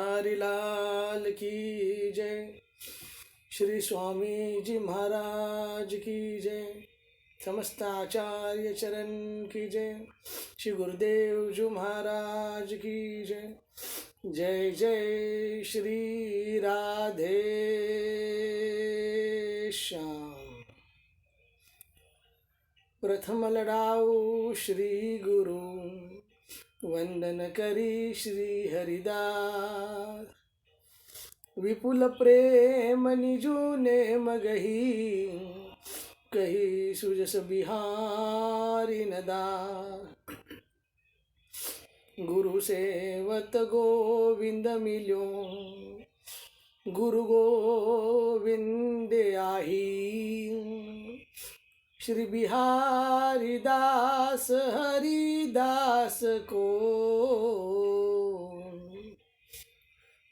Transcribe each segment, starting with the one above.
बिहारी लाल की जय। श्री स्वामी जी महाराज की जय। समस्त आचार्य चरण की जय। श्री गुरुदेव जी महाराज की जय। जय जय श्री राधे श्याम। प्रथम लड़ाऊ श्री गुरु, वंदन करी श्री हरिदास। विपुल प्रेम निजु ने मगही, कही सुजस बिहारी नदास। गुरु सेवत गोविंद मिल्यो, गुरु गोविंद आही। श्री बिहारी दास हरिदास को,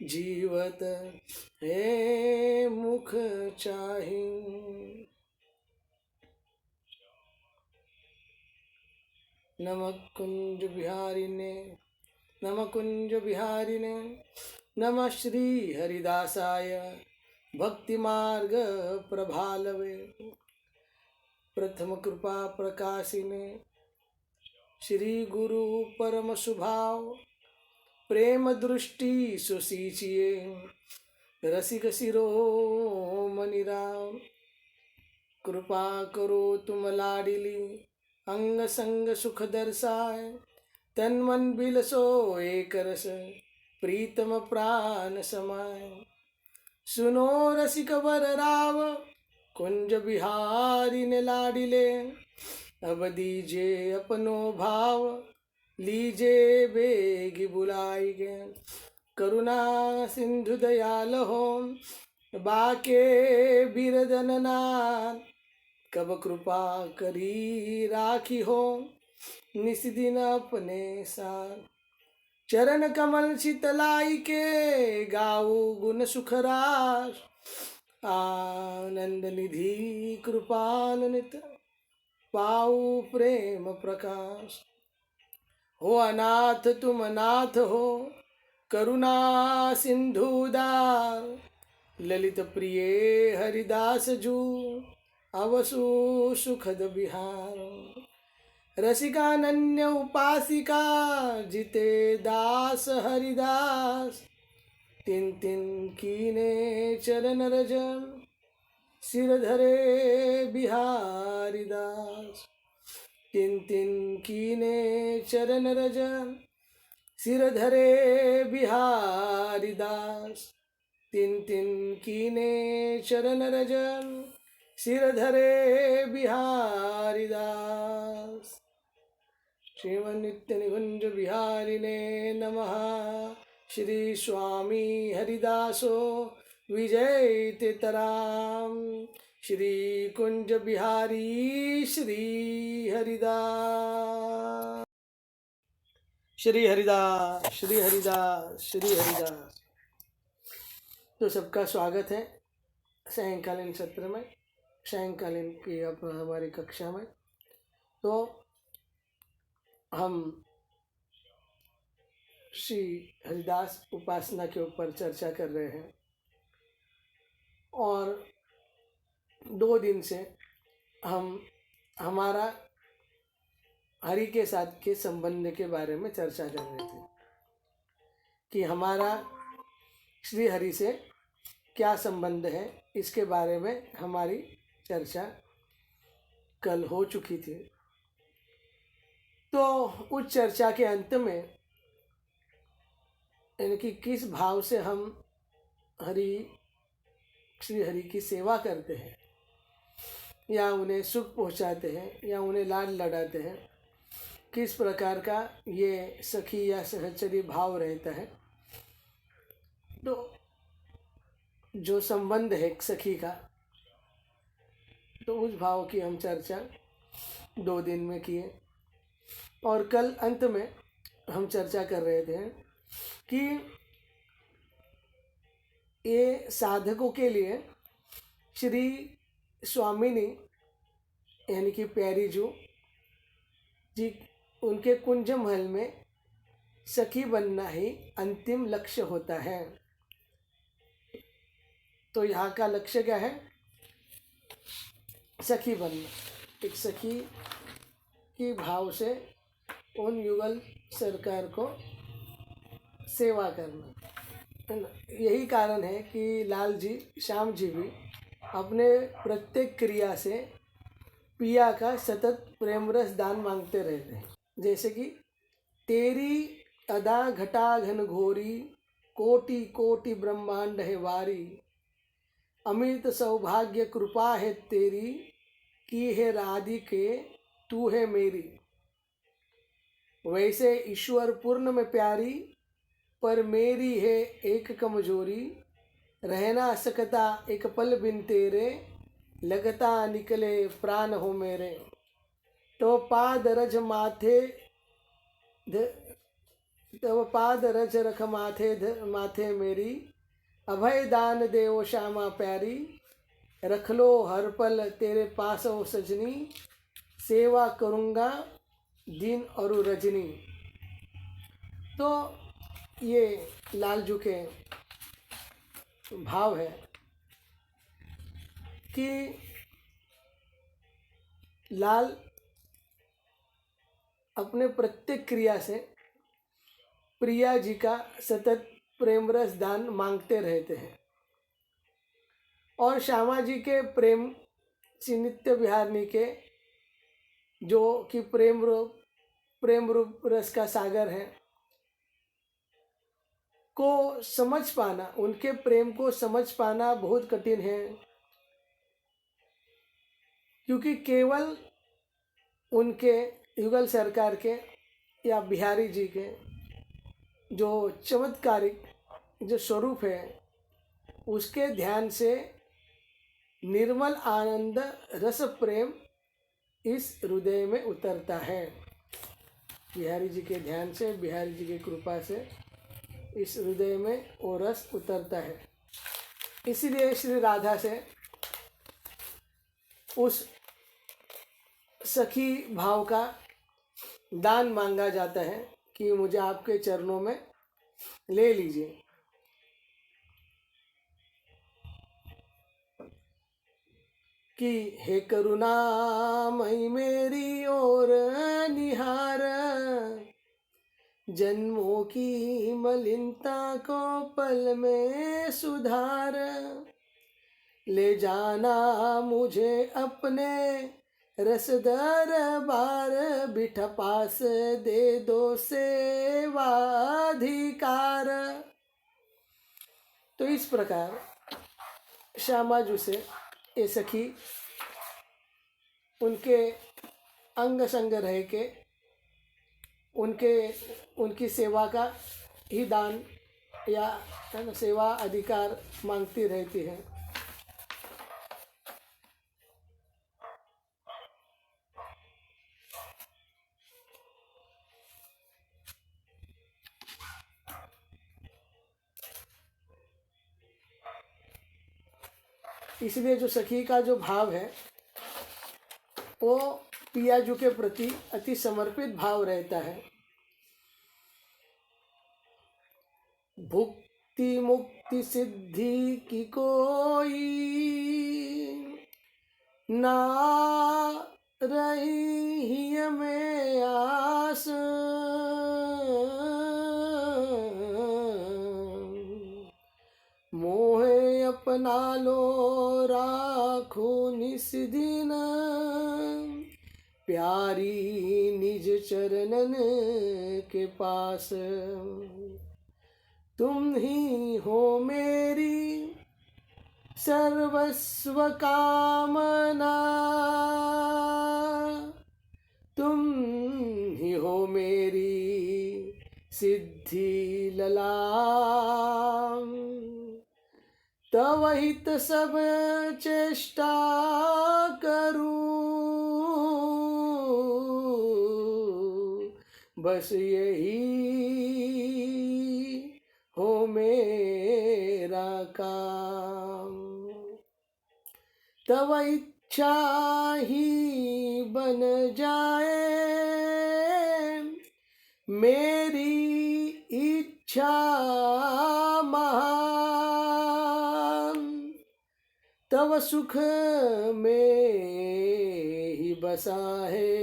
जीवत है मुख चाही। नमः कुंज बिहारी ने, नमः कुंज बिहारी ने, नमः श्री हरिदासाय भक्ति मार्ग प्रभालवे। प्रथम कृपा प्रकाशिने, श्री गुरु परम सुभाव। प्रेम दृष्टि सुसीचिए, रसिक शिरोमणि राम। कृपा करो तुम लाडिली, अंग संग सुख दर्शाए। तन मन बिलसो एक रस, प्रीतम प्राण समाए। सुनो रसिक वर राव, कुंज बिहारी ने लाडिले। अब दीजे अपनो भाव, लीजे बेगी बुलाई गे। करुणा सिंधु दयाल हो, बाके बिरदन नाथ। कब कृपा करी राखी हो, निस दिन अपने साथ। चरण कमल शीतलाई के, गाऊ गुण सुख रास। आनंद निधि कृपानित, पाऊ प्रेम प्रकाश। हो अनाथ तुम नाथ हो, करुणा सिंधु उदार। ललित प्रिय हरिदास जू, अवसु सुखद बिहार। रसिकानन्य उपासिका, जिते दास हरिदास। तिन तिन कीने चरण रज, सिर धरे बिहारी दास। तिन तिन कीने चरण रज, सिर धरे बिहारी दास। तिन तिन कीने चरण रज, सिर धरे बिहारी दास। श्रीमन नित्य निकुंज बिहारी ने नमः। श्री स्वामी हरिदासो विजय तेतराम। श्री कुंज बिहारी श्री हरिदास। श्री हरिदास श्री हरिदास श्री हरिदास। तो सबका स्वागत है सायंकालीन सत्र में, सायंकालीन की हमारी कक्षा में। तो हम श्री हरिदास उपासना के ऊपर चर्चा कर रहे हैं और 2 दिन से हम हमारा हरि के साथ के संबंध के बारे में चर्चा कर रहे थे कि हमारा श्री हरि से क्या संबंध है। इसके बारे में हमारी चर्चा कल हो चुकी थी। तो उस चर्चा के अंत में यानी कि किस भाव से हम श्री हरि की सेवा करते हैं, या उन्हें सुख पहुंचाते हैं, या उन्हें लाड लड़ाते हैं, किस प्रकार का ये सखी या सहचरी भाव रहता है। तो जो संबंध है सखी का, तो उस भाव की हम चर्चा 2 दिन में किए। और कल अंत में हम चर्चा कर रहे थे कि ये साधकों के लिए श्री स्वामिनी यानी कि प्यारी जो जी, उनके कुंज महल में सखी बनना ही अंतिम लक्ष्य होता है। तो यहाँ का लक्ष्य क्या है? सखी बनना, एक सखी की भाव से उन युगल सरकार को सेवा करना, है ना। यही कारण है कि लाल जी, श्याम जी भी अपने प्रत्येक क्रिया से पिया का सतत प्रेम रस दान मांगते रहते हैं। जैसे कि तेरी अदा घटा घन घोरी, कोटि कोटि ब्रह्मांड है वारी, अमित सौभाग्य कृपा है तेरी, की है राधिके तू है मेरी। वैसे ईश्वर पूर्ण में प्यारी, पर मेरी है एक कमजोरी, रह ना सकता एक पल बिन तेरे, लगता निकले प्राण हो मेरे। तो पाद रज माथे तब पाद रज रख माथे मेरी, अभय दान देव श्यामा प्यारी, रख लो हर पल तेरे पास हो सजनी, सेवा करूँगा दिन और रजनी। तो ये लालजू के भाव है कि लाल अपने प्रत्येक क्रिया से प्रिया जी का सतत प्रेम रस दान मांगते रहते हैं, और श्यामा जी के प्रेम श्री नित्य विहारिणी के जो कि प्रेम रूप रस का सागर है को समझ पाना, उनके प्रेम को समझ पाना बहुत कठिन है। क्योंकि केवल उनके युगल सरकार के या बिहारी जी के जो चमत्कारिक जो स्वरूप है, उसके ध्यान से निर्मल आनंद रस प्रेम इस हृदय में उतरता है। बिहारी जी के ध्यान से, बिहारी जी की कृपा से इस हृदय में वो रस उतरता है। इसलिए श्री राधा से उस सखी भाव का दान मांगा जाता है कि मुझे आपके चरणों में ले लीजिए। कि हे करुणामयी मेरी ओर निहार, जन्मों की मलिनता को पल में सुधार, ले जाना मुझे अपने रस दरबार, बिठा पास दे दो सेवाधिकार। तो इस प्रकार श्यामाजू से ये सखी उनके अंग संग रह के उनकी सेवा का ही दान या सेवा अधिकार मांगती रहती है। इसलिए जो सखी का जो भाव है वो पियाजू के प्रति अति समर्पित भाव रहता है। भुक्ति मुक्ति सिद्धि की कोई ना रही हमें आस, मोहे अपना लो राखो निस दिन, प्यारी निज चरणन के पास। तुम ही हो मेरी सर्वस्व कामना, तुम ही हो मेरी सिद्धि ललाम, तव हित सब चेष्टा करूं, बस यही हो मेरा काम। तव इच्छा ही बन जाए मेरी महान, तव सुख में ही बसा है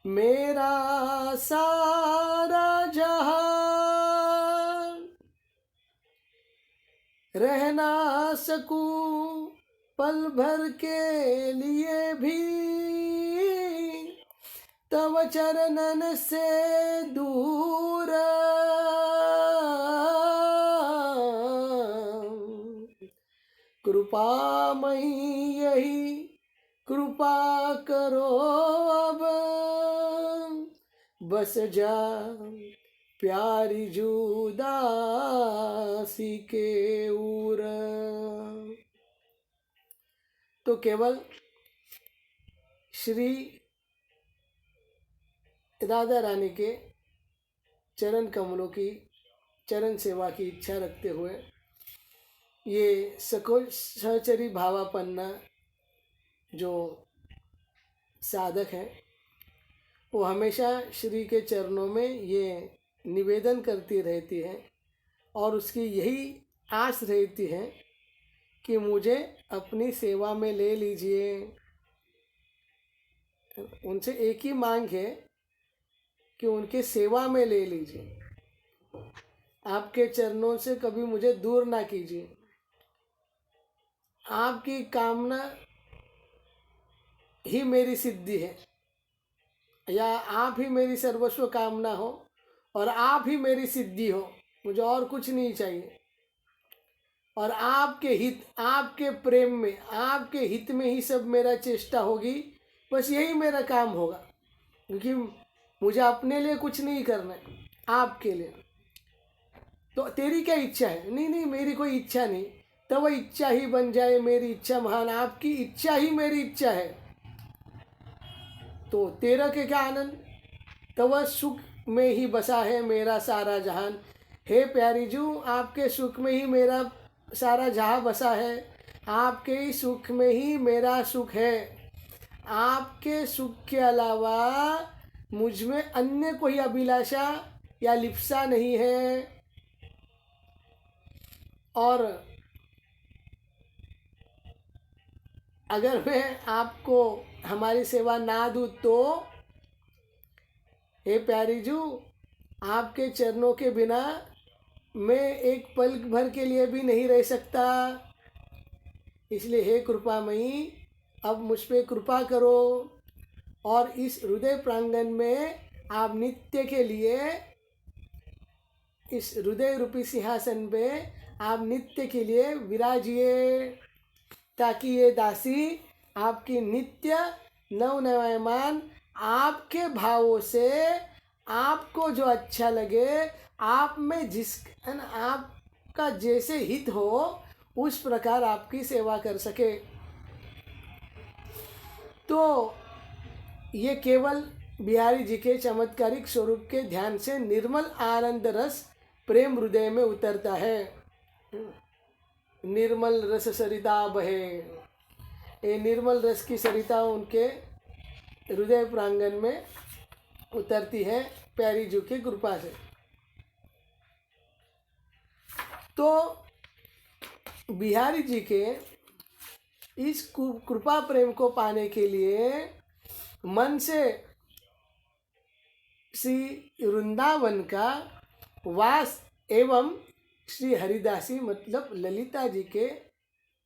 मेरा सारा जहां। रह ना सकूं पल भर के लिए भी तव चरणन से दूर। कृपामयी यही कृपा करो अब, बस जा प्यारी जुदासी के उर। तो केवल श्री राधा रानी के चरण कमलों की चरण सेवा की इच्छा रखते हुए ये सहचरी भावापन्ना जो साधक है वो हमेशा श्री के चरणों में ये निवेदन करती रहती है और उसकी यही आस रहती है कि मुझे अपनी सेवा में ले लीजिए। उनसे एक ही मांग है कि उनके सेवा में ले लीजिए, आपके चरणों से कभी मुझे दूर ना कीजिए। आपकी कामना ही मेरी सिद्धि है, या आप ही मेरी सर्वस्व कामना हो और आप ही मेरी सिद्धि हो, मुझे और कुछ नहीं चाहिए। और आपके हित, आपके प्रेम में, आपके हित में ही सब मेरा चेष्टा होगी, बस यही मेरा काम होगा, क्योंकि मुझे अपने लिए कुछ नहीं करना है, आपके लिए। तो तेरी क्या इच्छा है? नहीं नहीं, मेरी कोई इच्छा नहीं, तब इच्छा ही बन जाए मेरी इच्छा महान, आपकी इच्छा ही मेरी इच्छा है। तो तेरा के क्या आनंद, तब सुख में ही बसा है मेरा सारा जहान। हे प्यारी जू, आपके सुख में ही मेरा सारा जहां बसा है, आपके ही सुख में ही मेरा सुख है। आपके सुख के अलावा मुझ में अन्य कोई अभिलाषा या लिप्सा नहीं है। और अगर मैं आपको हमारी सेवा ना दूँ तो हे प्यारी जू, आपके चरणों के बिना मैं एक पल भर के लिए भी नहीं रह सकता। इसलिए हे कृपामयी, अब मुझ पे कृपा करो और इस हृदय प्रांगण में आप नित्य के लिए, इस हृदय रूपी सिंहासन पे आप नित्य के लिए विराजिए, ताकि ये दासी आपकी नित्य नवनयमान आपके भावों से, आपको जो अच्छा लगे, आप में जिस आपका जैसे हित हो उस प्रकार आपकी सेवा कर सके। तो ये केवल बिहारी जी के चमत्कारिक स्वरूप के ध्यान से निर्मल आनंद रस प्रेम हृदय में उतरता है। निर्मल रस सरिता बहे, ये निर्मल रस की सरिता उनके हृदय प्रांगण में उतरती है प्यारी जू की कृपा से। तो बिहारी जी के इस कृपा प्रेम को पाने के लिए मन से श्री वृंदावन का वास एवं श्री हरिदासी मतलब ललिता जी के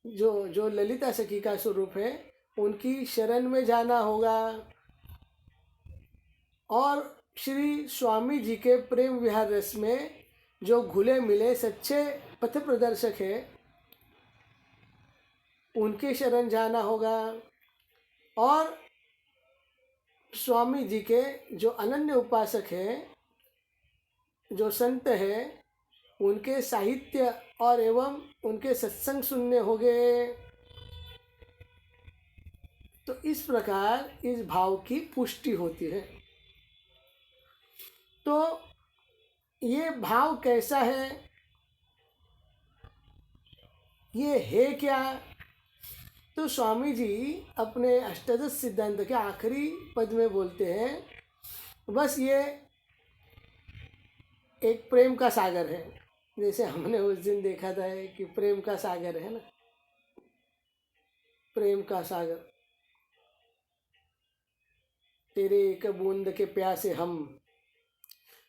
जो ललिता सखी का स्वरूप है उनकी शरण में जाना होगा। और श्री स्वामी जी के प्रेम विहार रस में जो घुले मिले सच्चे पथ प्रदर्शक है उनके शरण जाना होगा। और स्वामी जी के जो अनन्य उपासक है, जो संत है, उनके साहित्य और एवं उनके सत्संग सुनने होंगे। तो इस प्रकार इस भाव की पुष्टि होती है। तो ये भाव कैसा है, ये है क्या? तो स्वामी जी अपने अष्टादश सिद्धांत के आखिरी पद में बोलते हैं, बस ये एक प्रेम का सागर है, जैसे हमने उस दिन देखा था कि प्रेम का सागर है ना, प्रेम का सागर, तेरे एक बूंद के प्यासे हम।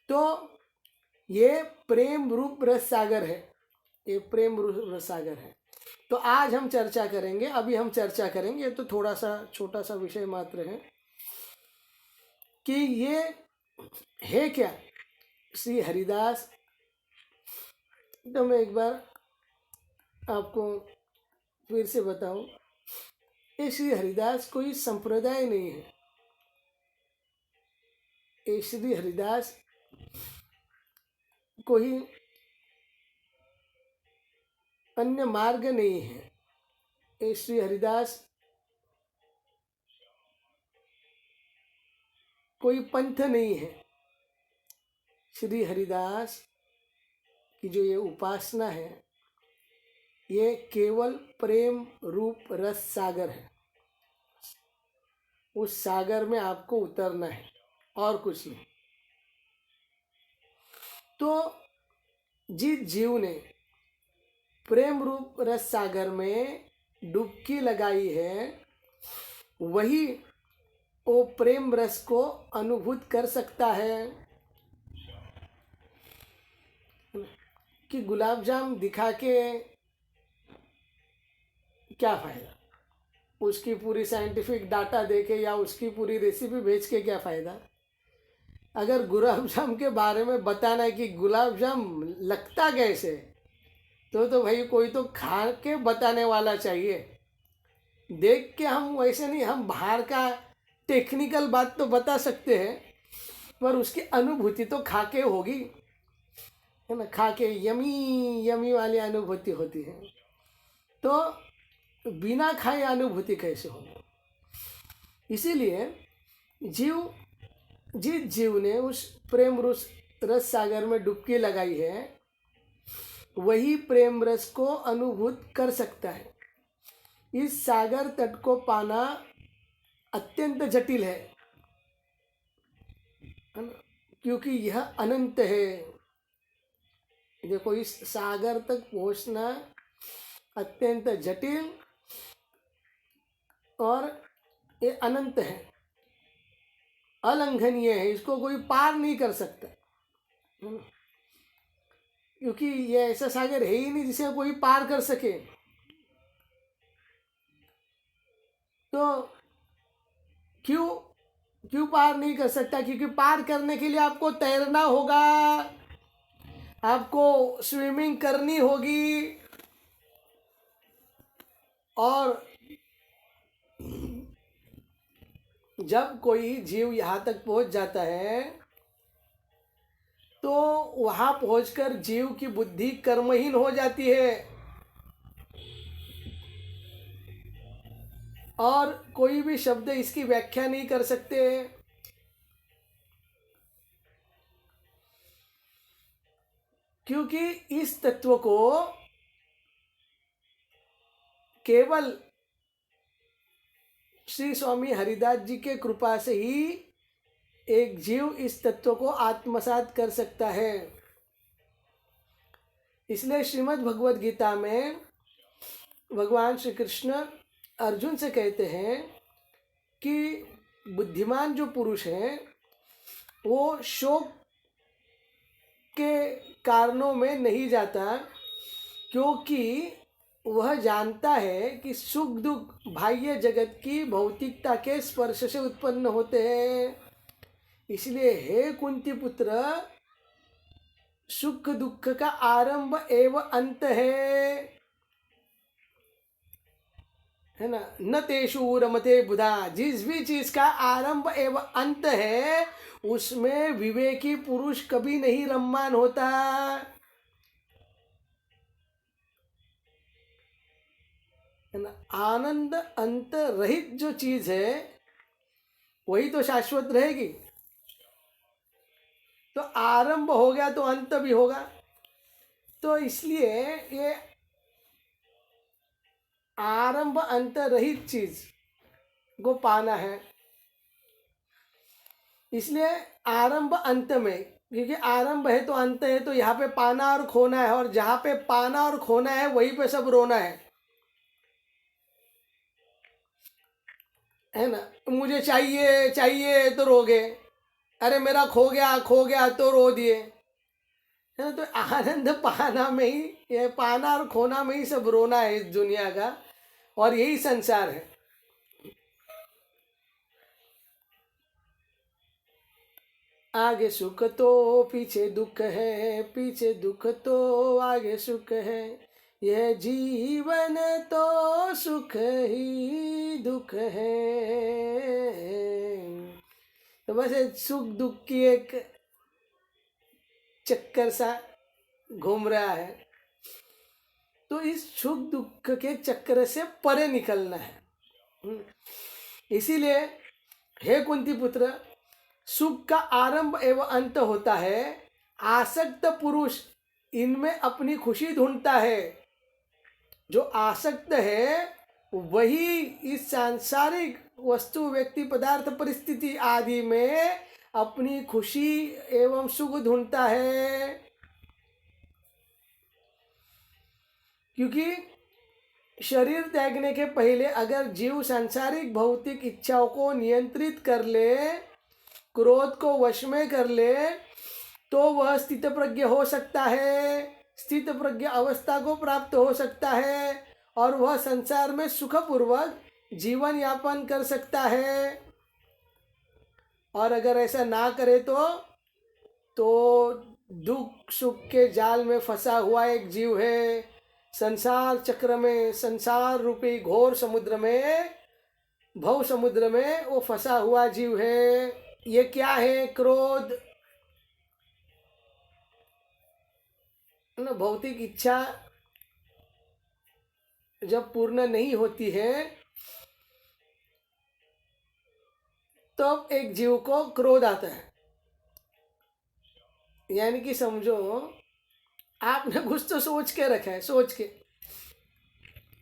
तो ये प्रेम रूप रस सागर है, ये प्रेम रूप रस सागर है। तो आज हम चर्चा करेंगे, अभी हम चर्चा करेंगे, ये तो थोड़ा सा छोटा सा विषय मात्र है कि ये है क्या श्री हरिदास। तो मैं एक बार आपको फिर से बताऊं, ये श्री हरिदास कोई संप्रदाय नहीं है, ये श्री हरिदास कोई अन्य मार्ग नहीं है, ये श्री हरिदास कोई पंथ नहीं है। श्री हरिदास की जो ये उपासना है, ये केवल प्रेम रूप रस सागर है। उस सागर में आपको उतरना है और कुछ नहीं। तो जिस जीव ने प्रेम रूप रस सागर में डुबकी लगाई है, वही वो प्रेम रस को अनुभूत कर सकता है। कि गुलाब जाम दिखा के क्या फ़ायदा, उसकी पूरी साइंटिफिक डाटा देके या उसकी पूरी रेसिपी बेच के क्या फ़ायदा। अगर गुलाब जाम के बारे में बताना है कि गुलाब जाम लगता कैसे, तो भाई कोई तो खा के बताने वाला चाहिए। देख के हम वैसे नहीं, हम बाहर का टेक्निकल बात तो बता सकते हैं, पर उसकी अनुभूति तो खा के होगी, है ना। खा के यमी यमी वाली अनुभूति होती है, तो बिना खाए अनुभूति कैसे होगी। इसीलिए जिस जीव ने उस प्रेम रस सागर में डुबकी लगाई है, वही प्रेम रस को अनुभूत कर सकता है। इस सागर तट को पाना अत्यंत जटिल है ना, क्योंकि यह अनंत है। देखो, इस सागर तक पहुंचना अत्यंत जटिल और ये अनंत है, अलंघनीय है, इसको कोई पार नहीं कर सकता, क्योंकि ये ऐसा सागर है ही नहीं जिसे कोई पार कर सके। तो क्यों पार नहीं कर सकता? क्योंकि पार करने के लिए आपको तैरना होगा, आपको स्विमिंग करनी होगी, और जब कोई जीव यहाँ तक पहुँच जाता है, तो वहाँ पहुँचकर जीव की बुद्धि कर्महीन हो जाती है, और कोई भी शब्द इसकी व्याख्या नहीं कर सकते। क्योंकि इस तत्व को केवल श्री स्वामी हरिदास जी के कृपा से ही एक जीव इस तत्व को आत्मसात कर सकता है। इसलिए श्रीमद् भगवद गीता में भगवान श्री कृष्ण अर्जुन से कहते हैं कि बुद्धिमान जो पुरुष है, वो शोक के कारणों में नहीं जाता, क्योंकि वह जानता है कि सुख दुख बाह्य जगत की भौतिकता के स्पर्श से उत्पन्न होते हैं। इसलिए हे कुंती पुत्र, सुख दुख का आरंभ एवं अंत है ना। न तेषु रमते बुधा, जिस भी चीज का आरंभ एवं अंत है, उसमें विवेकी पुरुष कभी नहीं रममान होता, है ना। आनंद अंत रहित जो चीज है, वही तो शाश्वत रहेगी। तो आरंभ हो गया तो अंत भी होगा। तो इसलिए ये आरंभ अंत रहित चीज को पाना है। इसलिए आरंभ अंत में क्योंकि आरंभ है तो अंत है, तो यहाँ पे पाना और खोना है, और जहाँ पे पाना और खोना है वहीं पे सब रोना है ना। मुझे चाहिए चाहिए तो रोगे, अरे मेरा खो गया तो रो दिए, है ना। तो आनंद पाना में ही, ये पाना और खोना में ही सब रोना है इस दुनिया का, और यही संसार है। आगे सुख तो पीछे दुख है, पीछे दुख तो आगे सुख है, यह जीवन तो सुख ही दुख है। तो बस सुख दुख की एक चक्कर सा घूम रहा है। तो इस सुख दुख के चक्कर से परे निकलना है। इसीलिए हे कुंती पुत्र, सुख का आरंभ एवं अंत होता है। आसक्त पुरुष इनमें अपनी खुशी ढूंढता है। जो आसक्त है वही इस सांसारिक वस्तु, व्यक्ति, पदार्थ, परिस्थिति आदि में अपनी खुशी एवं सुख ढूंढता है। क्योंकि शरीर त्यागने के पहले अगर जीव सांसारिक भौतिक इच्छाओं को नियंत्रित कर ले, क्रोध को वश में कर ले, तो वह स्थित प्रज्ञ हो सकता है, स्थित प्रज्ञ अवस्था को प्राप्त हो सकता है, और वह संसार में सुखपूर्वक जीवन यापन कर सकता है। और अगर ऐसा ना करे तो दुख सुख के जाल में फंसा हुआ एक जीव है, संसार चक्र में, संसार रूपी घोर समुद्र में, भव समुद्र में वो फंसा हुआ जीव है। ये क्या है? क्रोध, भौतिक इच्छा जब पूर्ण नहीं होती है तब एक जीव को क्रोध आता है। यानी कि समझो आपने कुछ तो सोच के रखा है, सोच के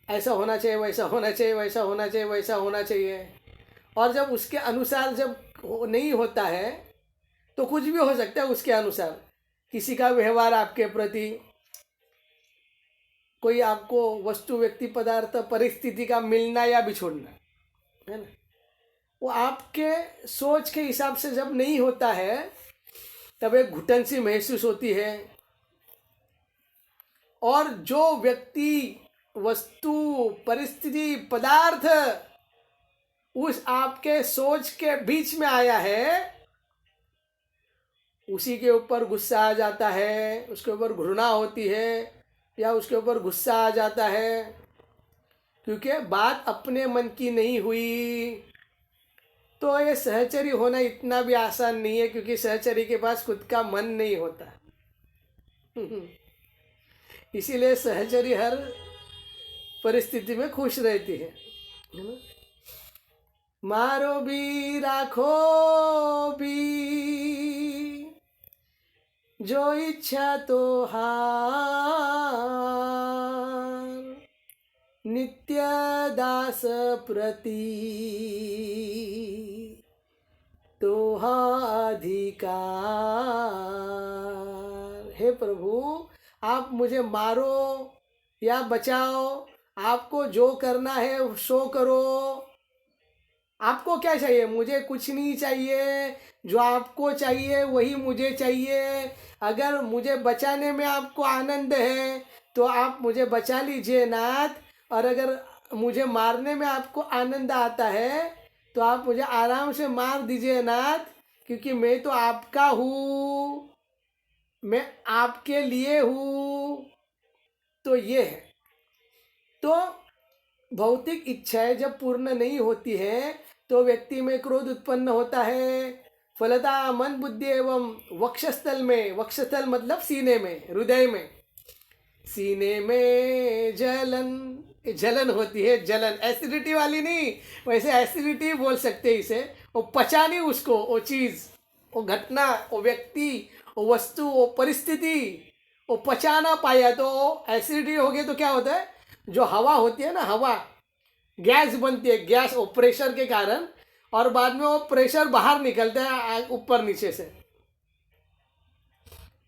ऐसा होना चाहिए, वैसा होना चाहिए, वैसा होना चाहिए, वैसा होना चाहिए, और जब उसके अनुसार जब नहीं होता है तो कुछ भी हो सकता है उसके अनुसार। किसी का व्यवहार आपके प्रति, कोई आपको वस्तु, व्यक्ति, पदार्थ, परिस्थिति का मिलना या बिछोड़ना, है ना, वो आपके सोच के हिसाब से जब नहीं होता है तब एक घुटन सी महसूस होती है। और जो व्यक्ति, वस्तु, परिस्थिति, पदार्थ उस आपके सोच के बीच में आया है, उसी के ऊपर गुस्सा आ जाता है, उसके ऊपर घृणा होती है, या उसके ऊपर गुस्सा आ जाता है, क्योंकि बात अपने मन की नहीं हुई। तो ये सहचरी होना इतना भी आसान नहीं है, क्योंकि सहचरी के पास खुद का मन नहीं होता। इसीलिए सहचरी हर परिस्थिति में खुश रहती है ना। मारो भी राखो भी, जो इच्छा तो हार, नित्य दास प्रति तो अधिकार। हे प्रभु, आप मुझे मारो या बचाओ, आपको जो करना है सो करो। आपको क्या चाहिए? मुझे कुछ नहीं चाहिए, जो आपको चाहिए वही मुझे चाहिए। अगर मुझे बचाने में आपको आनंद है तो आप मुझे बचा लीजिए नाथ, और अगर मुझे मारने में आपको आनंद आता है तो आप मुझे आराम से मार दीजिए नाथ, क्योंकि मैं तो आपका हूँ, मैं आपके लिए हूँ। तो ये है। तो भौतिक इच्छाएं जब पूर्ण नहीं होती है तो व्यक्ति में क्रोध उत्पन्न होता है। फलता मन बुद्धि एवं वक्षस्थल में, वक्षस्थल मतलब सीने में, हृदय में, सीने में जलन होती है। जलन एसिडिटी वाली नहीं, वैसे एसिडिटी बोल सकते हैं इसे। वो पचा नहीं उसको, वो चीज़, वो घटना, वो व्यक्ति, वो वस्तु, वो परिस्थिति वो पचा ना पाया तो एसिडिटी हो गई। तो क्या होता है? जो हवा होती है ना, हवा, गैस बनती है, गैस वो प्रेशर के कारण, और बाद में वो प्रेशर बाहर निकलता है ऊपर नीचे से।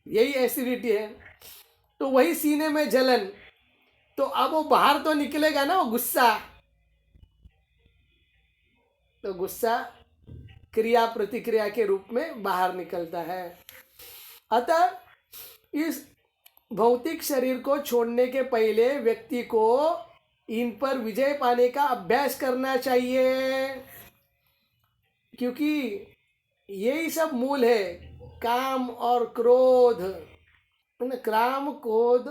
यही एसिडिटी है। तो वही सीने में जलन, तो अब वो बाहर तो निकलेगा ना, वो गुस्सा। तो गुस्सा क्रिया प्रतिक्रिया के रूप में बाहर निकलता है। अतः इस भौतिक शरीर को छोड़ने के पहले व्यक्ति को इन पर विजय पाने का अभ्यास करना चाहिए, क्योंकि यही सब मूल है। काम और क्रोध, काम क्रोध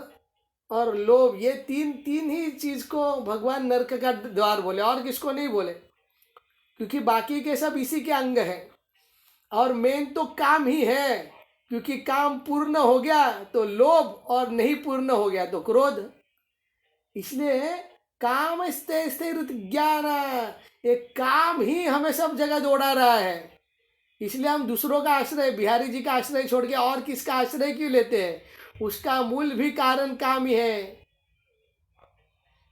और लोभ, ये तीन तीन ही चीज को भगवान नरक का द्वार बोले, और किसको नहीं बोले, क्योंकि बाकी के सब इसी के अंग हैं। और मेन तो काम ही है, क्योंकि काम पूर्ण हो गया तो लोभ, और नहीं पूर्ण हो गया तो क्रोध। इसलिए काम स्थिर ज्ञान, एक काम ही हमें सब जगह दौड़ा रहा है। इसलिए हम दूसरों का आश्रय, बिहारी जी का आश्रय छोड़ के और किसका आश्रय क्यों लेते हैं? उसका मूल भी कारण काम ही है।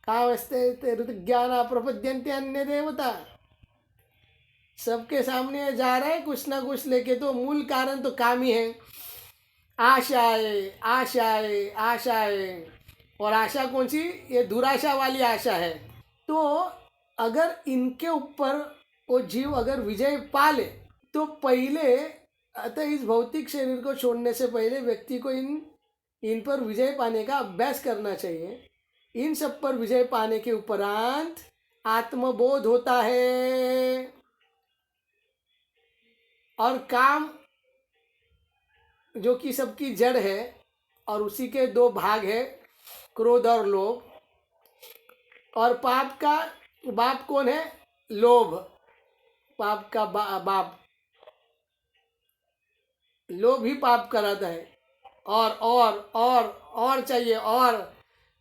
काम स्थिर ज्ञान प्रपद्यन्ते अन्य देवता, सबके सामने जा रहा है कुछ ना कुछ लेके, तो मूल कारण तो काम ही है। आशाएं आशाएं आशाएं, और आशा कौन सी? ये दुराशा वाली आशा है। तो अगर इनके ऊपर वो जीव अगर विजय पा ले तो पहले, अतः इस भौतिक शरीर को छोड़ने से पहले व्यक्ति को इन पर विजय पाने का अभ्यास करना चाहिए। इन सब पर विजय पाने के उपरांत आत्मबोध होता है। और काम जो कि सबकी जड़ है, और उसी के दो भाग है, क्रोध और लोभ। और पाप का बाप कौन है? लोभ। पाप का बाप लोभ ही पाप कराता है। और चाहिए, और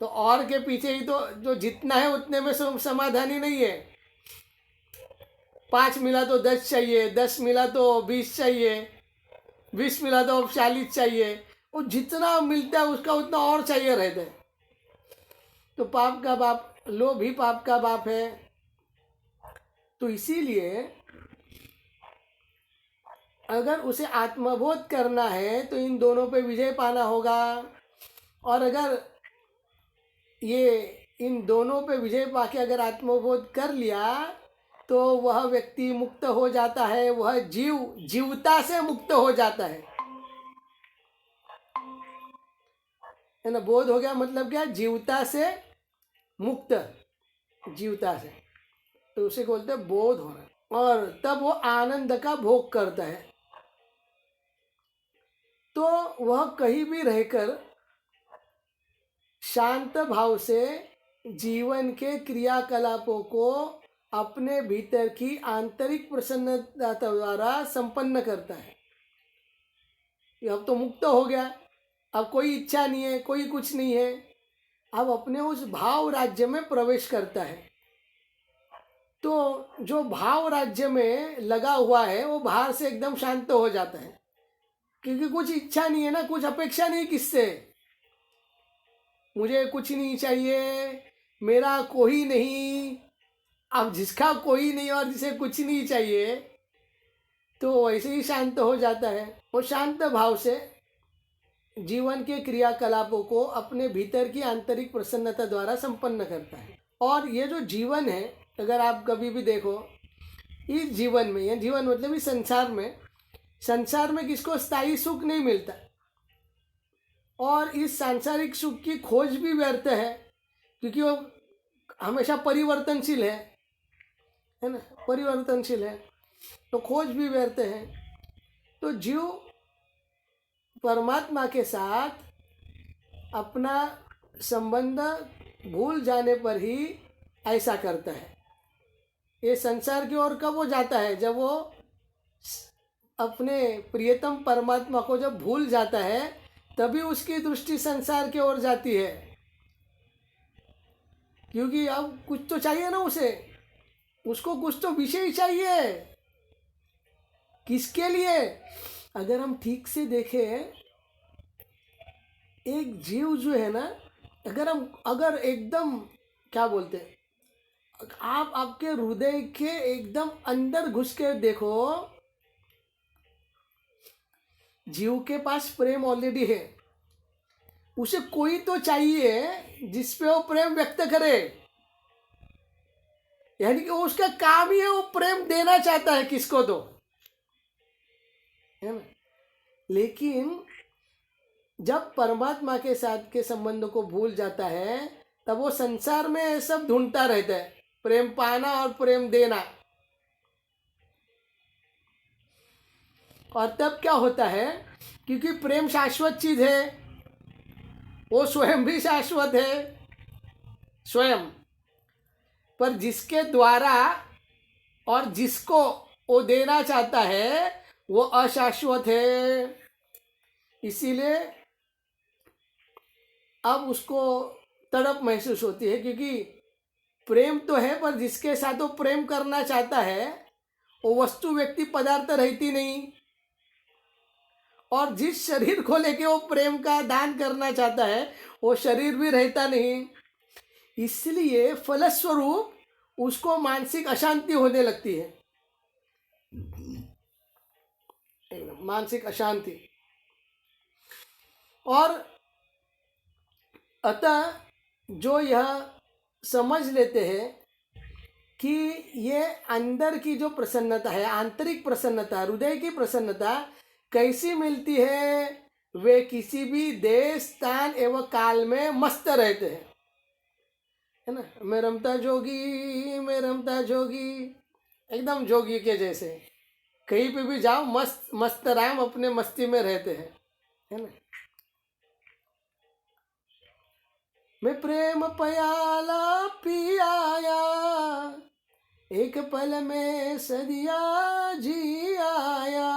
तो और के पीछे ही तो जो जितना है उतने में समाधान ही नहीं है। 5 मिला तो 10 चाहिए, 10 मिला तो 20 चाहिए, 20 मिला तो 40 चाहिए। वो जितना मिलता है उसका उतना और चाहिए रहता है। तो पाप का बाप लोभ ही पाप का बाप है। तो इसीलिए अगर उसे आत्मबोध करना है तो इन दोनों पे विजय पाना होगा। और अगर ये इन दोनों पे विजय पाके अगर आत्मबोध कर लिया तो वह व्यक्ति मुक्त हो जाता है, वह जीवता से मुक्त हो जाता है ना। बोध हो गया मतलब क्या? जीवता से मुक्त, जीवता से, तो उसे बोलते हैं बोध होना। और तब वो आनंद का भोग करता है। तो वह कहीं भी रहकर शांत भाव से जीवन के क्रियाकलापों को अपने भीतर की आंतरिक प्रसन्नता द्वारा संपन्न करता है। अब तो मुक्त हो गया, अब कोई इच्छा नहीं है, कोई कुछ नहीं है। अब अपने उस भाव राज्य में प्रवेश करता है। तो जो भाव राज्य में लगा हुआ है वो बाहर से एकदम शांत हो जाता है, क्योंकि कुछ इच्छा नहीं है ना, कुछ अपेक्षा नहीं किससे। मुझे कुछ नहीं चाहिए, मेरा कोई नहीं। अब जिसका कोई नहीं और जिसे कुछ नहीं चाहिए तो वैसे ही शांत हो जाता है। वो शांत भाव से जीवन के क्रियाकलापों को अपने भीतर की आंतरिक प्रसन्नता द्वारा संपन्न करता है। और ये जो जीवन है, अगर आप कभी भी देखो इस जीवन में, यह जीवन मतलब इस संसार में किसको स्थायी सुख नहीं मिलता। और इस सांसारिक सुख की खोज भी व्यर्थ है, क्योंकि वो हमेशा परिवर्तनशील है ना, परिवर्तनशील है, तो खोज भी व्यर्थ है। तो जीव परमात्मा के साथ अपना संबंध भूल जाने पर ही ऐसा करता है। ये संसार की ओर कब हो जाता है? जब वो अपने प्रियतम परमात्मा को जब भूल जाता है, तभी उसकी दृष्टि संसार की ओर जाती है। क्योंकि अब कुछ तो चाहिए ना उसे, उसको कुछ तो विषय चाहिए। किसके लिए? अगर हम ठीक से देखें, एक जीव जो है ना, अगर एकदम क्या बोलते हैं, आप आपके हृदय के एकदम अंदर घुस के देखो, जीव के पास प्रेम ऑलरेडी है, उसे कोई तो चाहिए जिस पे वो प्रेम व्यक्त करे, यानी कि वो उसका काम ही है, वो प्रेम देना चाहता है किसको तो, है ना। लेकिन जब परमात्मा के साथ के संबंध को भूल जाता है तब वो संसार में सब ढूंढता रहता है, प्रेम पाना और प्रेम देना। और तब क्या होता है, क्योंकि प्रेम शाश्वत चीज है, वो स्वयं भी शाश्वत है स्वयं, पर जिसके द्वारा और जिसको वो देना चाहता है वो अशाश्वत है। इसीलिए अब उसको तड़प महसूस होती है, क्योंकि प्रेम तो है पर जिसके साथ वो प्रेम करना चाहता है वो वस्तु व्यक्ति पदार्थ रहती नहीं, और जिस शरीर को लेके वो प्रेम का दान करना चाहता है वो शरीर भी रहता नहीं। इसलिए फलस्वरूप उसको मानसिक अशांति होने लगती है, मानसिक अशांति। और अतः जो यह समझ लेते हैं कि ये अंदर की जो प्रसन्नता है, आंतरिक प्रसन्नता, हृदय की प्रसन्नता कैसी मिलती है, वे किसी भी देश, स्थान एवं काल में मस्त रहते हैं, है ना। मैं रमता जोगी, मैं रमता जोगी, एकदम जोगी के जैसे कहीं पे भी जाओ मस्त मस्त राम अपने मस्ती में रहते हैं, है ना। मैं प्रेम प्याला पी आया, एक पल में सदिया जी आया,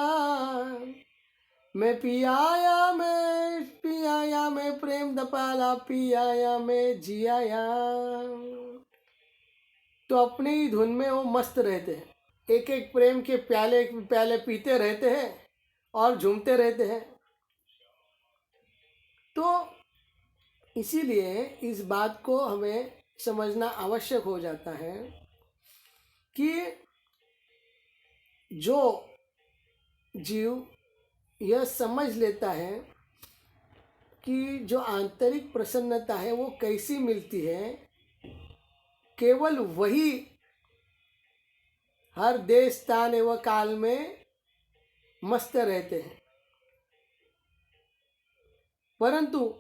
मैं पियाया, मैं पियाया, मैं प्रेम दपाला पियाया, मैं जी आया। तो अपनी ही धुन में वो मस्त रहते हैं, एक एक प्रेम के प्याले प्याले पीते रहते हैं और झूमते रहते हैं। तो इसीलिए इस बात को हमें समझना आवश्यक हो जाता है कि जो जीव यह समझ लेता है कि जो आंतरिक प्रसन्नता है वो कैसी मिलती है, केवल वही हर देश, स्थान एवं काल में मस्त रहते हैं। परंतु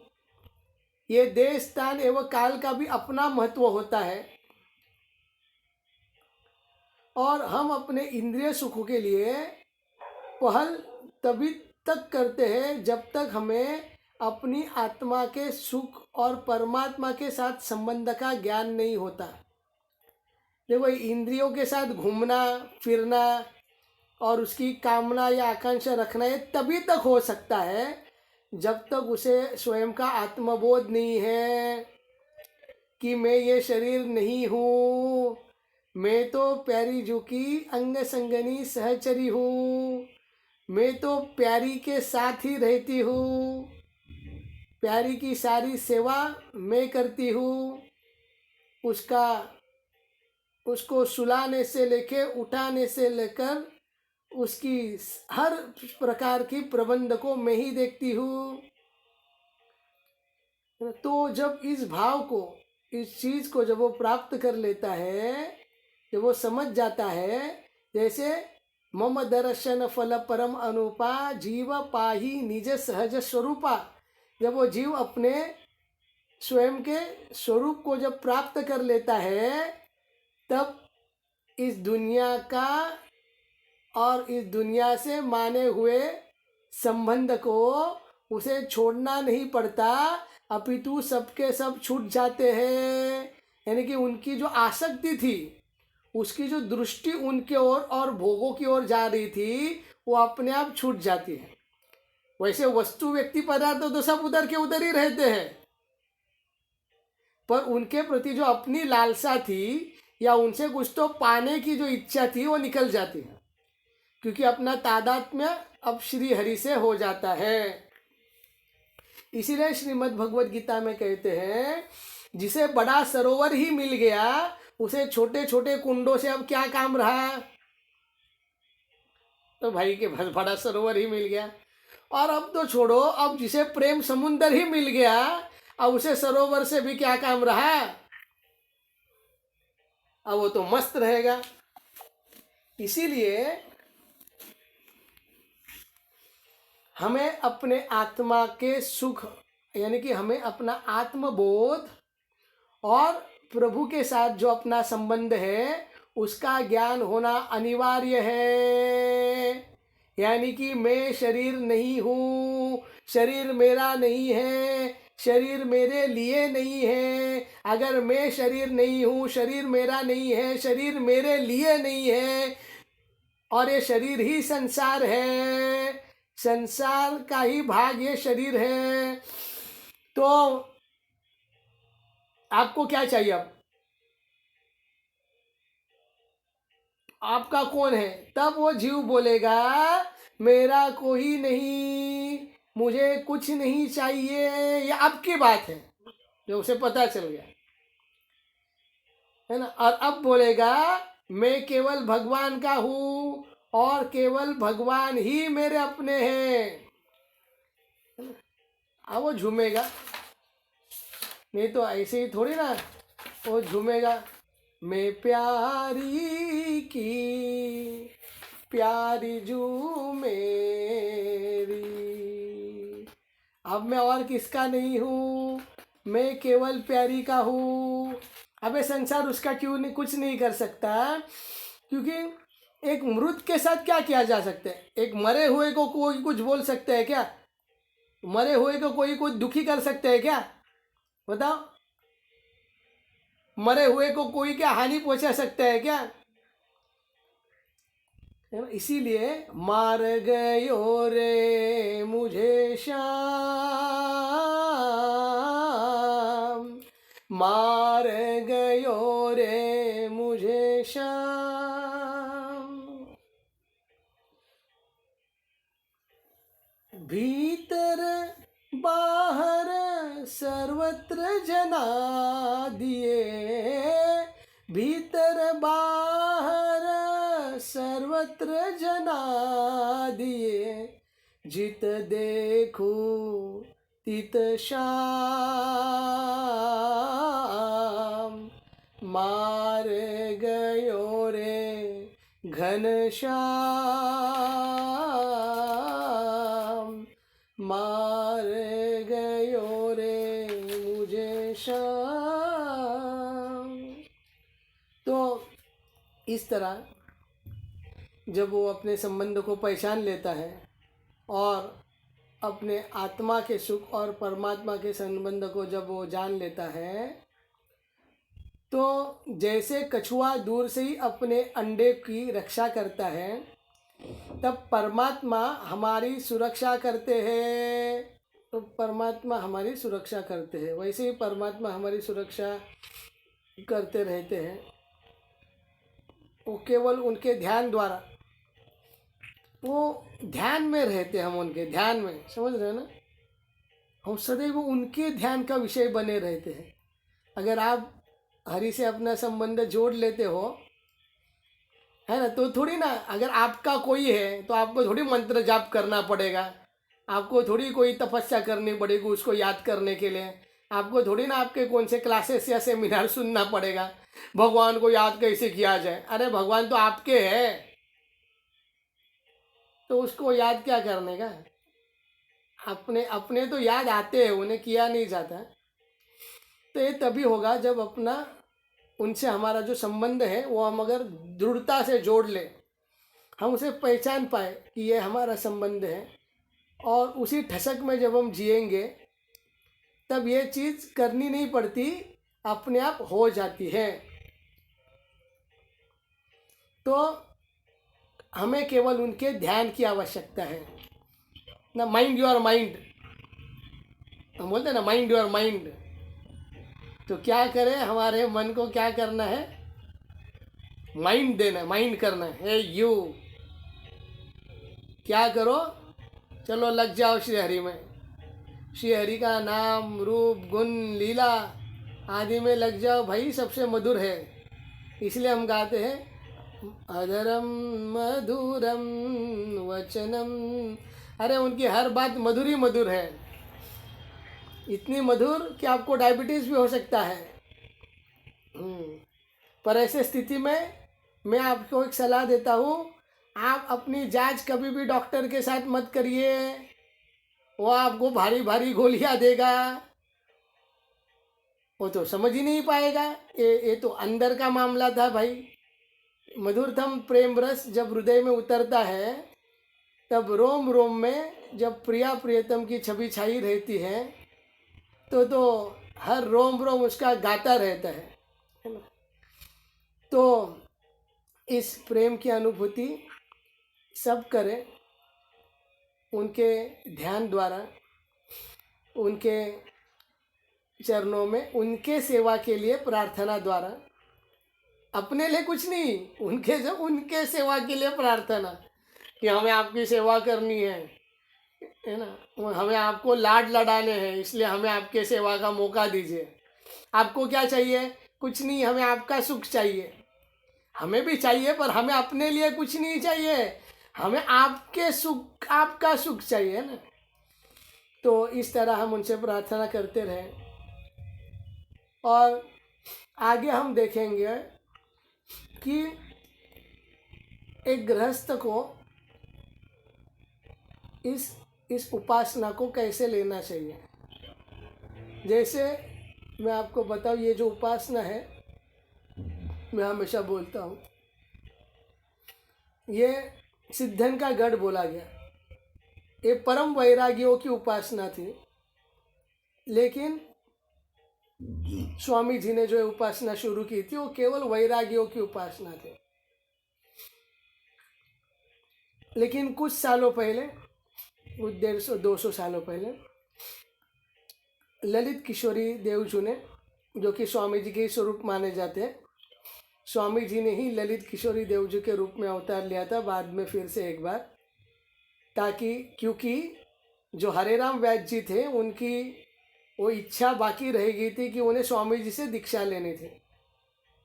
ये देश, स्थान एवं काल का भी अपना महत्व होता है, और हम अपने इंद्रिय सुख के लिए पहल तभी तक करते हैं जब तक हमें अपनी आत्मा के सुख और परमात्मा के साथ संबंध का ज्ञान नहीं होता। देखो, इंद्रियों के साथ घूमना फिरना और उसकी कामना या आकांक्षा रखना ये तभी तक हो सकता है जब तक उसे स्वयं का आत्मबोध नहीं है कि मैं ये शरीर नहीं हूँ, मैं तो प्यारी जू की अंग संगनी सहचरी हूँ, मैं तो प्यारी के साथ ही रहती हूँ, प्यारी की सारी सेवा मैं करती हूँ, उसको सुलाने से लेके उठाने से लेकर उसकी हर प्रकार की प्रबंध को मैं ही देखती हूँ। तो जब इस भाव को, इस चीज को जब वो प्राप्त कर लेता है, जब वो समझ जाता है, जैसे मम दर्शन फल परम अनुपा जीव पाही निज सहज स्वरूपा, जब वो जीव अपने स्वयं के स्वरूप को जब प्राप्त कर लेता है तब इस दुनिया का और इस दुनिया से माने हुए संबंध को उसे छोड़ना नहीं पड़ता, अपितु सबके सब छूट जाते हैं। यानी कि उनकी जो आसक्ति थी, उसकी जो दृष्टि उनके ओर और भोगों की ओर जा रही थी, वो अपने आप छूट जाती है। वैसे वस्तु व्यक्ति पदार्थ तो सब उधर के उधर ही रहते हैं, पर उनके प्रति जो अपनी लालसा थी या उनसे कुछ तो पाने की जो इच्छा थी वो निकल जाती है, क्योंकि अपना तादात्म्य अब श्री हरि से हो जाता है। इसीलिए श्रीमद् भगवद गीता में कहते हैं, जिसे बड़ा सरोवर ही मिल गया उसे छोटे छोटे कुंडों से अब क्या काम रहा। तो भाई के बस बड़ा सरोवर ही मिल गया, और अब तो छोड़ो, अब जिसे प्रेम समुंदर ही मिल गया, अब उसे सरोवर से भी क्या काम रहा, अब वो तो मस्त रहेगा। इसीलिए हमें अपने आत्मा के सुख, यानी कि हमें अपना आत्मबोध और प्रभु के साथ जो अपना संबंध है उसका ज्ञान होना अनिवार्य है। यानी कि मैं शरीर नहीं हूँ, शरीर मेरा नहीं है, शरीर मेरे लिए नहीं है। अगर मैं शरीर नहीं हूँ, शरीर मेरा नहीं है, शरीर मेरे लिए नहीं है, और ये शरीर ही संसार है, संसार का ही भाग ये शरीर है, तो आपको क्या चाहिए? अब आपका कौन है? तब वो जीव बोलेगा मेरा कोई नहीं, मुझे कुछ नहीं चाहिए। ये आपकी बात है जो उसे पता चल गया है ना। और अब बोलेगा मैं केवल भगवान का हूँ और केवल भगवान ही मेरे अपने हैं। अब वो झूमेगा, नहीं तो ऐसे ही थोड़ी ना वो झूमेगा। मैं प्यारी की प्यारी जू मेरी, अब मैं और किसका नहीं हूँ, मैं केवल प्यारी का हूँ। अब ये संसार उसका क्यों नहीं, कुछ नहीं कर सकता, क्योंकि एक मृत के साथ क्या किया जा सकता है? एक मरे हुए को कोई कुछ बोल सकता है क्या? मरे हुए को कोई कुछ दुखी कर सकता है क्या? बताओ, मरे हुए को कोई क्या हानि पहुंचा सकता है क्या? है ना। इसीलिए मार गयो रे मुझे श्याम, मार गयो रे मुझे श्याम। भीतर बाहर सर्वत्र जना दिए, भीतर बाहर सर्वत्र जना दिए, जित देखो तित श्याम, मार गयो रे घनश्याम, मार गयो रे मुझे श्याम। तो इस तरह जब वो अपने संबंध को पहचान लेता है और अपने आत्मा के सुख और परमात्मा के संबंध को जब वो जान लेता है, तो जैसे कछुआ दूर से ही अपने अंडे की रक्षा करता है, तब परमात्मा हमारी सुरक्षा करते हैं। तो परमात्मा हमारी सुरक्षा करते हैं, वैसे ही परमात्मा हमारी सुरक्षा करते रहते हैं। वो केवल उनके ध्यान द्वारा, वो ध्यान में रहते हैं, हम उनके ध्यान में, समझ रहे हो ना। हम सदैव उनके ध्यान का विषय बने रहते हैं। अगर आप हरि से अपना संबंध जोड़ लेते हो, है ना, तो थोड़ी ना, अगर आपका कोई है तो आपको थोड़ी मंत्र जाप करना पड़ेगा, आपको थोड़ी कोई तपस्या करनी पड़ेगी उसको याद करने के लिए, आपको थोड़ी ना आपके कौन से क्लासेस या सेमिनार सुनना पड़ेगा भगवान को याद कैसे किया जाए। अरे भगवान तो आपके है, तो उसको याद क्या करने का? अपने अपने तो याद आते हैं, उन्हें किया नहीं जाता। तो ये तभी होगा जब अपना उनसे हमारा जो संबंध है वो हम अगर दृढ़ता से जोड़ ले, हम उसे पहचान पाए कि ये हमारा संबंध है, और उसी ठसक में जब हम जिएंगे तब ये चीज़ करनी नहीं पड़ती, अपने आप हो जाती है। तो हमें केवल उनके ध्यान की आवश्यकता है ना। माइंड योर माइंड, हम बोलते हैं ना, माइंड योर माइंड। तो क्या करें, हमारे मन को क्या करना है? माइंड देना, माइंड करना है। यू क्या करो, चलो लग जाओ श्री हरि में। श्री हरि का नाम रूप गुण लीला आदि में लग जाओ भाई, सबसे मधुर है। इसलिए हम गाते हैं अधरम मधुरम वचनम अरे उनकी हर बात मधुर ही मधुर है, इतनी मधुर कि आपको डायबिटीज़ भी हो सकता है। पर ऐसे स्थिति में मैं आपको एक सलाह देता हूँ, आप अपनी जांच कभी भी डॉक्टर के साथ मत करिए, वो आपको भारी भारी गोलियां देगा, वो तो समझ ही नहीं पाएगा। ये तो अंदर का मामला था भाई। मधुरतम प्रेम रस जब हृदय में उतरता है, तब रोम रोम में जब प्रिया प्रियतम की छवि छाई रहती है, तो हर रोम रोम उसका गाता रहता है ना। तो इस प्रेम की अनुभूति सब करें उनके ध्यान द्वारा, उनके चरणों में उनके सेवा के लिए प्रार्थना द्वारा, अपने लिए कुछ नहीं, उनके सेवा के लिए प्रार्थना कि हमें आपकी सेवा करनी है ना, हमें आपको लाड लड़ाने हैं, इसलिए हमें आपके सेवा का मौका दीजिए। आपको क्या चाहिए? कुछ नहीं, हमें आपका सुख चाहिए। हमें भी चाहिए, पर हमें अपने लिए कुछ नहीं चाहिए, हमें आपके सुख, आपका सुख चाहिए ना। तो इस तरह हम उनसे प्रार्थना करते रहें। और आगे हम देखेंगे कि एक गृहस्थ को इस उपासना को कैसे लेना चाहिए। जैसे मैं आपको बताऊँ, ये जो उपासना है, मैं हमेशा बोलता हूँ, ये सिद्धन का गढ़ बोला गया। ये परम वैरागियों की उपासना थी, लेकिन स्वामी जी ने जो उपासना शुरू की थी वो केवल वैरागियों की उपासना थी। लेकिन कुछ सालों पहले, कुछ 150-200 सालों पहले, ललित किशोरी देवजू ने, जो कि स्वामी जी के स्वरूप माने जाते हैं, स्वामी जी ने ही ललित किशोरी देवजू के रूप में अवतार लिया था बाद में फिर से एक बार, ताकि क्योंकि जो हरेराम व्यास जी थे उनकी वो इच्छा बाकी रह गई थी कि उन्हें स्वामी जी से दीक्षा लेनी थी।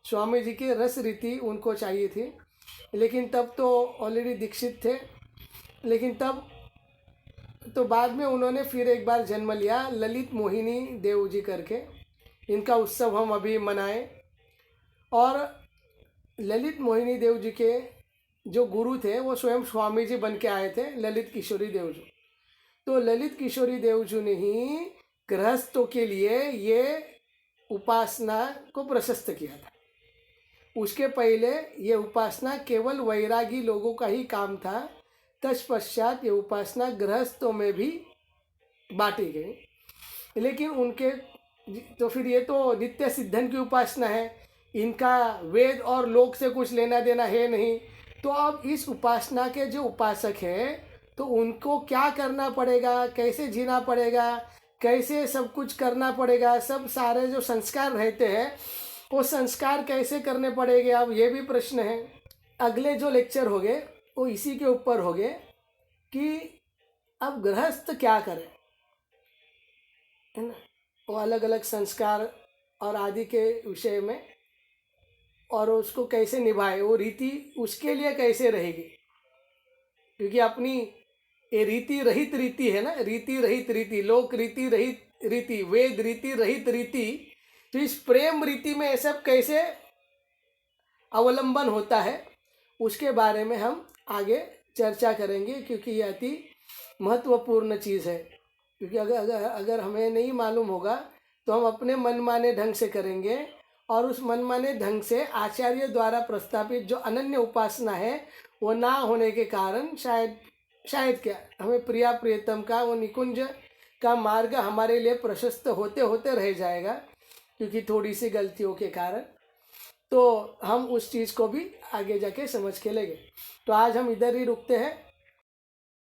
स्वामी जी की रस रीति उनको चाहिए थी, लेकिन तब तो ऑलरेडी दीक्षित थे। लेकिन तब तो बाद में उन्होंने फिर एक बार जन्म लिया, ललित मोहिनी देव जी करके। इनका उत्सव हम अभी मनाएं। और ललित मोहिनी देव जी के जो गुरु थे वो स्वयं स्वामी जी बन के आए थे, ललित किशोरी देवजू। तो ललित किशोरी देवजू ने ही गृहस्थों के लिए ये उपासना को प्रशस्त किया था। उसके पहले ये उपासना केवल वैरागी लोगों का ही काम था। तत्पश्चात ये उपासना गृहस्थों में भी बांटी गई। लेकिन उनके तो फिर ये तो नित्य सिद्धन की उपासना है, इनका वेद और लोक से कुछ लेना देना है नहीं। तो अब इस उपासना के जो उपासक हैं, तो उनको क्या करना पड़ेगा, कैसे जीना पड़ेगा, कैसे सब कुछ करना पड़ेगा, सब सारे जो संस्कार रहते हैं वो संस्कार कैसे करने पड़ेंगे, अब ये भी प्रश्न है। अगले जो लेक्चर होंगे वो इसी के ऊपर होंगे कि अब गृहस्थ क्या करे, है ना। वो अलग अलग संस्कार और आदि के विषय में, और उसको कैसे निभाए, वो रीति उसके लिए कैसे रहेगी। क्योंकि अपनी ये रीति रहित रीति है ना, रीति रहित रीति, लोक रीति रहित रीति, वेद रीति रहित रीति। तो इस प्रेम रीति में ये सब कैसे अवलंबन होता है, उसके बारे में हम आगे चर्चा करेंगे। क्योंकि ये अति महत्वपूर्ण चीज़ है। क्योंकि अगर हमें नहीं मालूम होगा तो हम अपने मनमाने ढंग से करेंगे, और उस मनमाने ढंग से आचार्य द्वारा प्रस्तावित जो अनन्य उपासना है वो ना होने के कारण शायद क्या हमें प्रिया प्रियतम का वो निकुंज का मार्ग हमारे लिए प्रशस्त होते होते रह जाएगा, क्योंकि थोड़ी सी गलतियों के कारण। तो हम उस चीज़ को भी आगे जाके समझ के लेंगे। तो आज हम इधर ही रुकते हैं।